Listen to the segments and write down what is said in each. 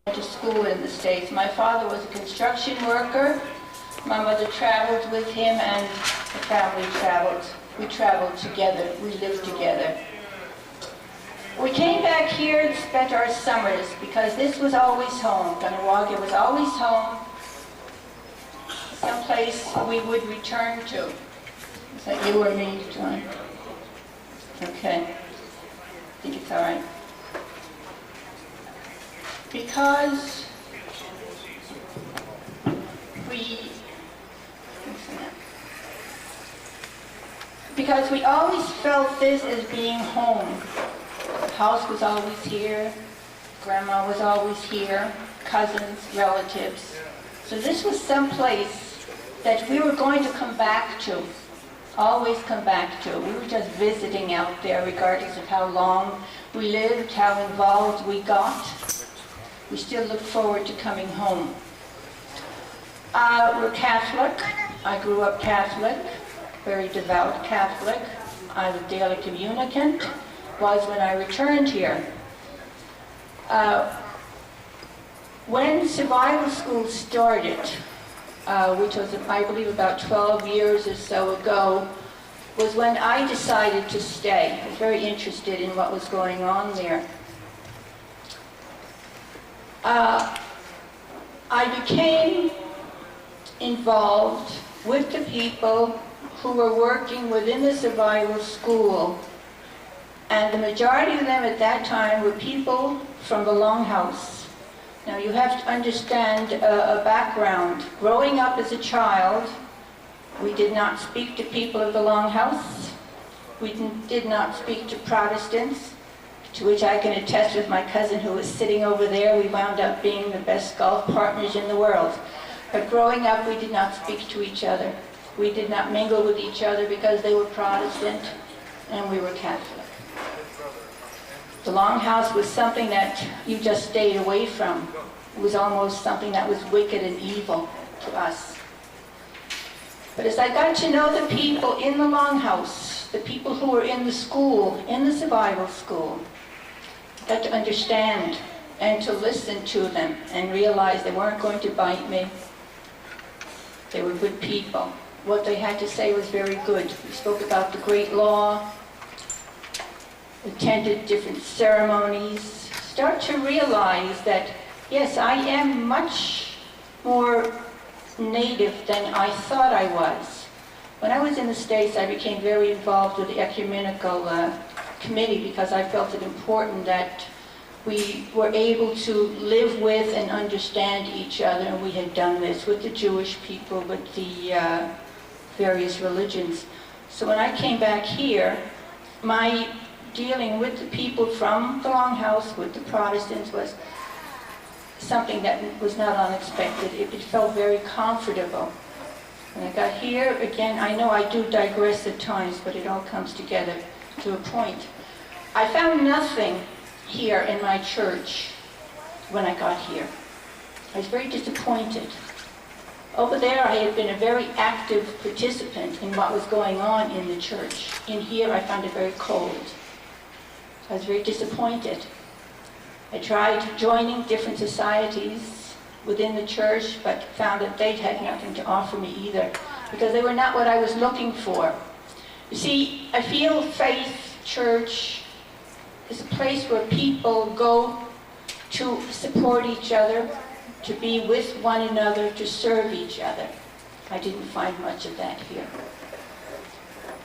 to school in the States. My father was a construction worker. My mother traveled with him, and the family traveled. We traveled together. We lived together. We came back here and spent our summers because this was always home. Kahnawake was always home, someplace we would return to. Is that you or me, John? Okay. I think it's all right. Because we always felt this as being home. The house was always here, grandma was always here, cousins, relatives. So this was some place that we were going to come back to, always come back to. We were just visiting out there regardless of how long we lived, how involved we got. We still look forward to coming home. We're Catholic. I grew up Catholic, very devout Catholic. I'm a daily communicant, was when I returned here. When survival school started, which was, I believe, about 12 years or so ago, was when I decided to stay. I was very interested in what was going on there. I became involved with the people who were working within the survival school, and the majority of them at that time were people from the Longhouse. Now you have to understand a background. Growing up as a child, we did not speak to people of the Longhouse. We did not speak to Protestants, to which I can attest with my cousin who was sitting over there. We wound up being the best golf partners in the world. But growing up, we did not speak to each other. We did not mingle with each other because they were Protestant and we were Catholic. The Longhouse was something that you just stayed away from. It was almost something that was wicked and evil to us. But as I got to know the people in the Longhouse, the people who were in the school, in the survival school, I got to understand and to listen to them and realize they weren't going to bite me. They were good people. What they had to say was very good. We spoke about the great law, attended different ceremonies, start to realize that, yes, I am much more native than I thought I was. When I was in the States, I became very involved with the ecumenical committee because I felt it important that we were able to live with and understand each other, and we had done this with the Jewish people, with the various religions. So when I came back here, my dealing with the people from the Longhouse, with the Protestants, was something that was not unexpected. It felt very comfortable. When I got here, again, I know I do digress at times, but it all comes together to a point. I found nothing here in my church when I got here. I was very disappointed. Over there, I had been a very active participant in what was going on in the church. In here, I found it very cold. I was very disappointed. I tried joining different societies within the church, but found that they had nothing to offer me either, because they were not what I was looking for. You see, I feel faith, church, is a place where people go to support each other, to be with one another, to serve each other. I didn't find much of that here.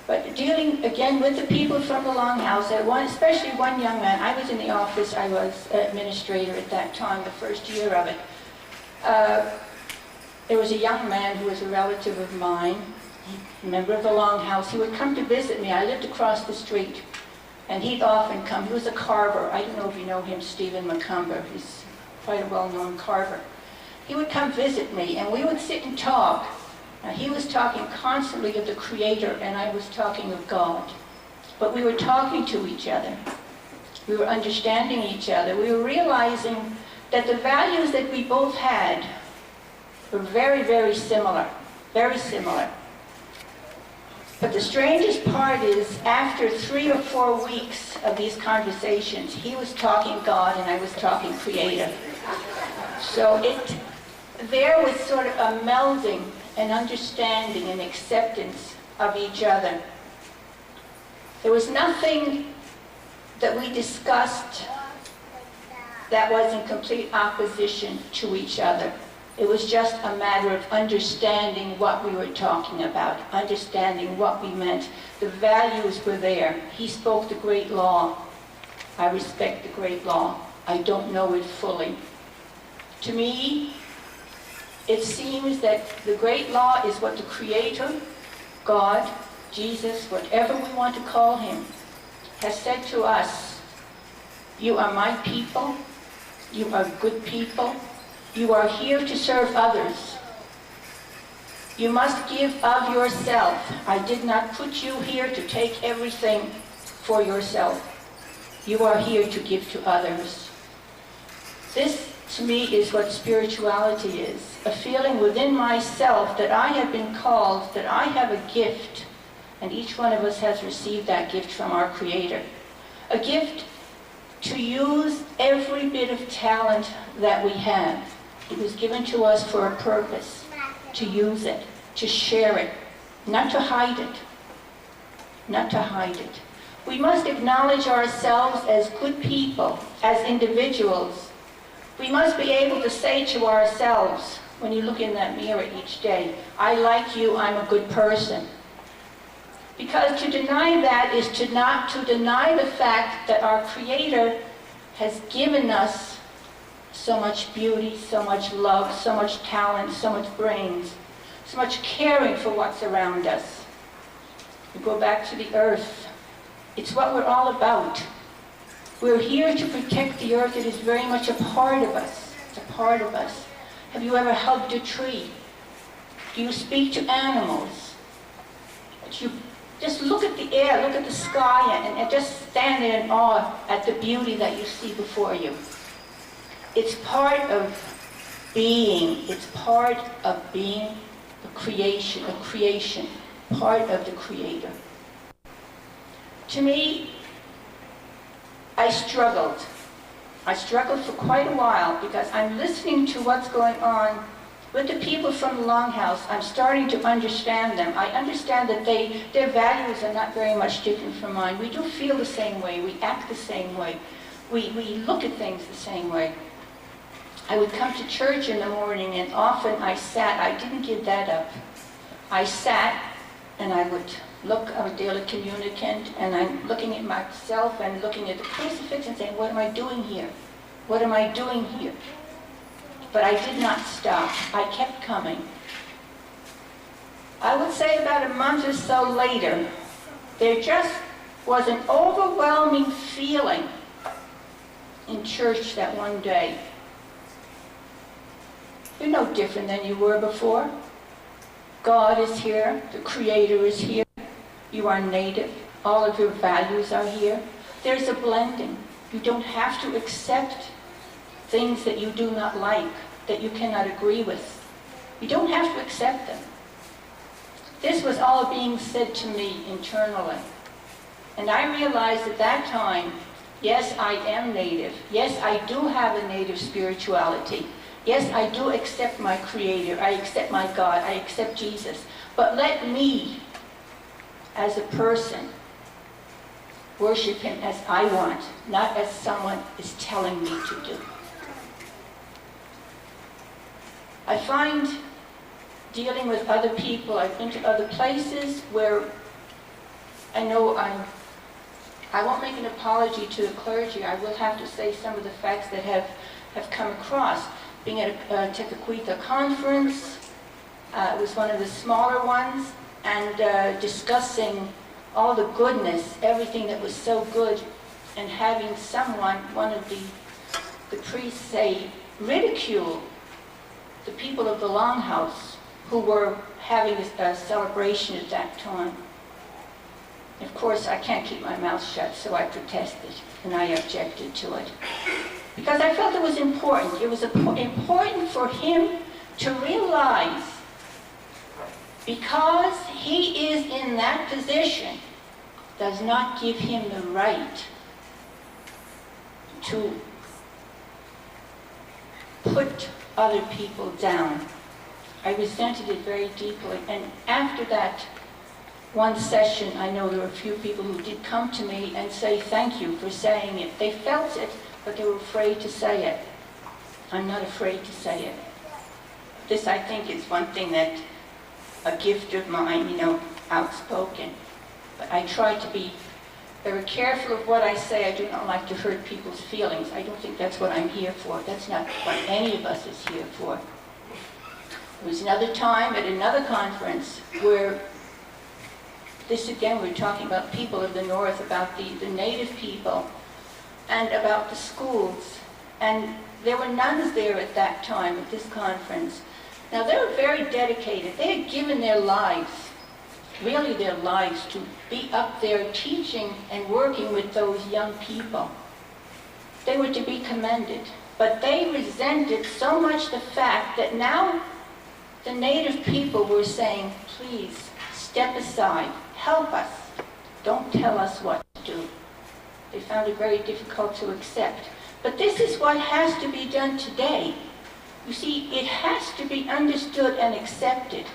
But dealing again with the people from the Longhouse, especially one young man, I was in the office, I was administrator at that time, the first year of it. There was a young man who was a relative of mine, a member of the Longhouse. He would come to visit me. I lived across the street, and he'd often come. He was a carver. I don't know if you know him, Stephen McCumber. He's quite a well-known carver. He would come visit me, and we would sit and talk. Now, he was talking constantly of the Creator, and I was talking of God. But we were talking to each other. We were understanding each other. We were realizing that the values that we both had were very, very similar. Very similar. But the strangest part is, after 3 or 4 weeks of these conversations, he was talking God and I was talking Creator. So there was sort of a melding and understanding and acceptance of each other. There was nothing that we discussed that was in complete opposition to each other. It was just a matter of understanding what we were talking about, understanding what we meant. The values were there. He spoke the great law. I respect the great law. I don't know it fully. To me, it seems that the great law is what the Creator, God, Jesus, whatever we want to call him, has said to us. You are my people. You are good people. You are here to serve others. You must give of yourself. I did not put you here to take everything for yourself. You are here to give to others. This, to me, is what spirituality is. A feeling within myself that I have been called, that I have a gift, and each one of us has received that gift from our Creator. A gift to use every bit of talent that we have. It was given to us for a purpose, to use it, to share it, not to hide it, not to hide it. We must acknowledge ourselves as good people, as individuals. We must be able to say to ourselves, when you look in that mirror each day, I like you, I'm a good person. Because to deny that is to deny the fact that our Creator has given us so much beauty, so much love, so much talent, so much brains, so much caring for what's around us. We go back to the earth. It's what we're all about. We're here to protect the earth. It is very much a part of us. It's a part of us. Have you ever hugged a tree? Do you speak to animals? Do you just look at the air, look at the sky, and just stand in awe at the beauty that you see before you? It's part of being. It's part of being a creation, part of the Creator. To me, I struggled. I struggled for quite a while because I'm listening to what's going on with the people from the Longhouse. I'm starting to understand them. I understand that their values are not very much different from mine. We do feel the same way. We act the same way. We look at things the same way. I would come to church in the morning, and often I sat. I didn't give that up. I sat, and I would look. I'm a daily communicant, and I'm looking at myself and looking at the crucifix and saying, what am I doing here? What am I doing here? But I did not stop. I kept coming. I would say about a month or so later, there just was an overwhelming feeling in church that one day. You're no different than you were before. God is here. The Creator is here. You are native. All of your values are here. There's a blending. You don't have to accept things that you do not like, that you cannot agree with. You don't have to accept them. This was all being said to me internally. And I realized at that time, yes, I am native. Yes, I do have a native spirituality. Yes, I do accept my Creator. I accept my God. I accept Jesus. But let me, as a person, worship Him as I want, not as someone is telling me to do. I find dealing with other people, I've been to other places where I know I won't make an apology to the clergy. I will have to say some of the facts that have come across. Being at a Tekakwitha conference, it was one of the smaller ones, and discussing all the goodness, everything that was so good, and having someone, one of the priests say, ridicule the people of the Longhouse who were having a celebration at that time. Of course, I can't keep my mouth shut, so I protested, and I objected to it. Because I felt it was important. It was important for him to realize, because he is in that position, does not give him the right to put other people down. I resented it very deeply. And after that one session, I know there were a few people who did come to me and say thank you for saying it. They felt it, but they were afraid to say it. I'm not afraid to say it. This, I think, is one thing that a gift of mine, outspoken. But I try to be very careful of what I say. I do not like to hurt people's feelings. I don't think that's what I'm here for. That's not what any of us is here for. There was another time at another conference where this again, we're talking about people of the North, about the native people, and about the schools. And there were nuns there at that time at this conference. Now, they were very dedicated. They had given their lives, really their lives, to be up there teaching and working with those young people. They were to be commended. But they resented so much the fact that now the native people were saying, please, step aside, help us, don't tell us what to do. They found it very difficult to accept. But this is what has to be done today. You see, it has to be understood and accepted.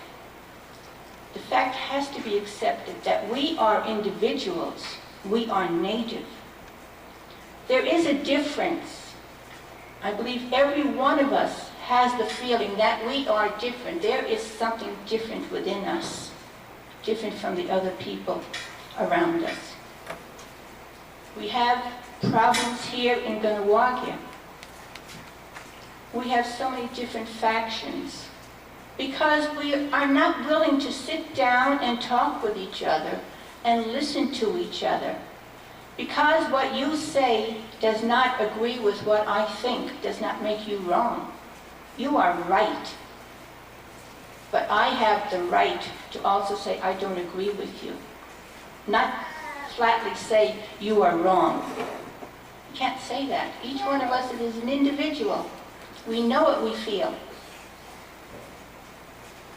The fact has to be accepted that we are individuals. We are native. There is a difference. I believe every one of us has the feeling that we are different. There is something different within us, different from the other people around us. We have problems here in Kahnawake. We have so many different factions because we are not willing to sit down and talk with each other and listen to each other. Because what you say does not agree with what I think does not make you wrong. You are right. But I have the right to also say I don't agree with you. Not flatly say you are wrong. You can't say that. Each one of us is an individual. We know what we feel.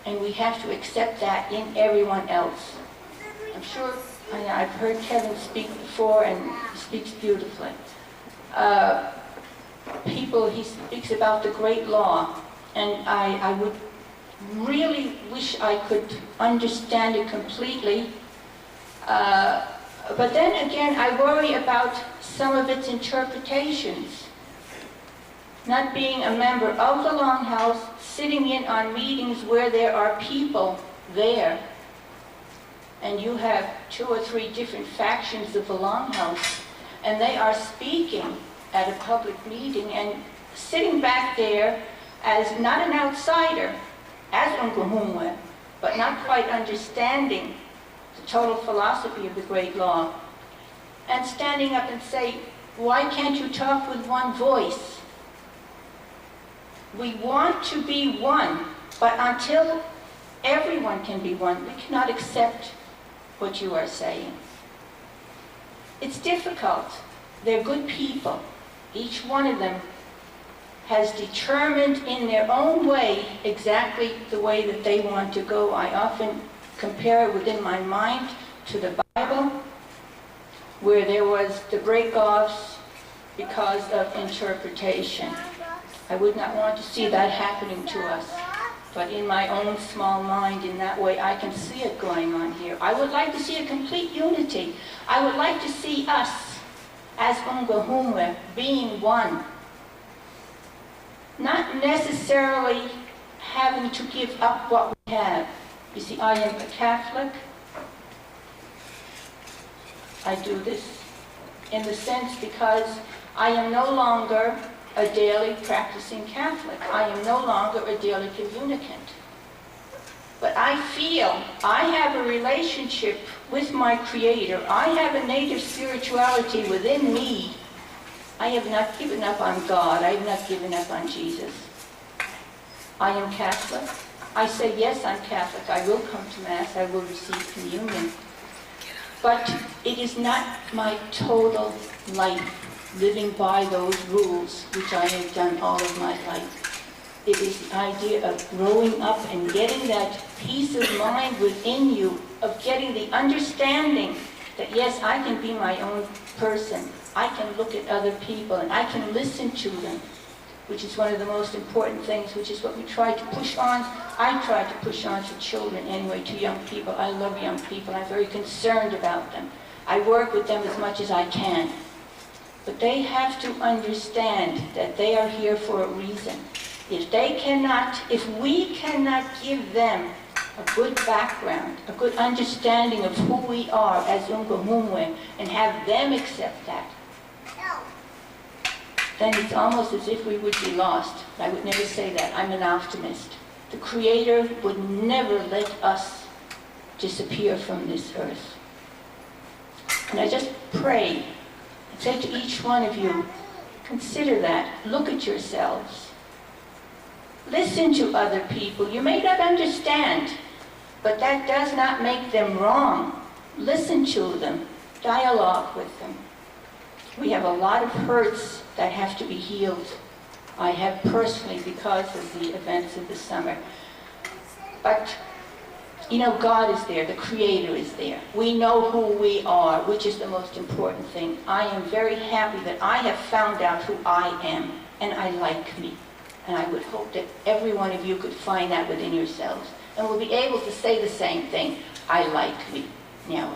And we have to accept that in everyone else. I'm sure I've heard Kevin speak before, and he speaks beautifully. He speaks about the great law, and I would really wish I could understand it completely. But then again, I worry about some of its interpretations. Not being a member of the Longhouse, sitting in on meetings where there are people there, and you have 2 or 3 different factions of the Longhouse, and they are speaking at a public meeting and sitting back there as not an outsider, as Unkahumwe, but not quite understanding the total philosophy of the great law, and standing up and say, why can't you talk with one voice? We want to be one, but until everyone can be one, we cannot accept what you are saying. It's difficult. They're good people. Each one of them has determined in their own way exactly the way that they want to go. I often compare it within my mind to the Bible, where there was the break-offs because of interpretation. I would not want to see that happening to us. But in my own small mind, in that way, I can see it going on here. I would like to see a complete unity. I would like to see us, as Unkahumwe, being one. Not necessarily having to give up what we have. You see, I am a Catholic. I do this in the sense because I am no longer a daily practicing Catholic. I am no longer a daily communicant. But I feel I have a relationship with my Creator. I have a native spirituality within me. I have not given up on God. I have not given up on Jesus. I am Catholic. I say, yes, I'm Catholic. I will come to Mass. I will receive communion. But it is not my total life, living by those rules which I have done all of my life. It is the idea of growing up and getting that peace of mind within you, of getting the understanding that yes, I can be my own person. I can look at other people and I can listen to them. which is one of the most important things, which is what we try to push on. I try to push on to children anyway, to young people. I love young people. I'm very concerned about them. I work with them as much as I can. But they have to understand that they are here for a reason. If we cannot give them a good background, a good understanding of who we are as Unkumumwe, and have them accept that, then it's almost as if we would be lost. I would never say that. I'm an optimist. The Creator would never let us disappear from this earth. And I just pray and say to each one of you, consider that. Look at yourselves. Listen to other people. You may not understand, but that does not make them wrong. Listen to them. Dialogue with them. We have a lot of hurts that have to be healed. I have personally, because of the events of the summer. But, you know, God is there. The Creator is there. We know who we are, which is the most important thing. I am very happy that I have found out who I am, and I like me. And I would hope that every one of you could find that within yourselves, and will be able to say the same thing. I like me. Now.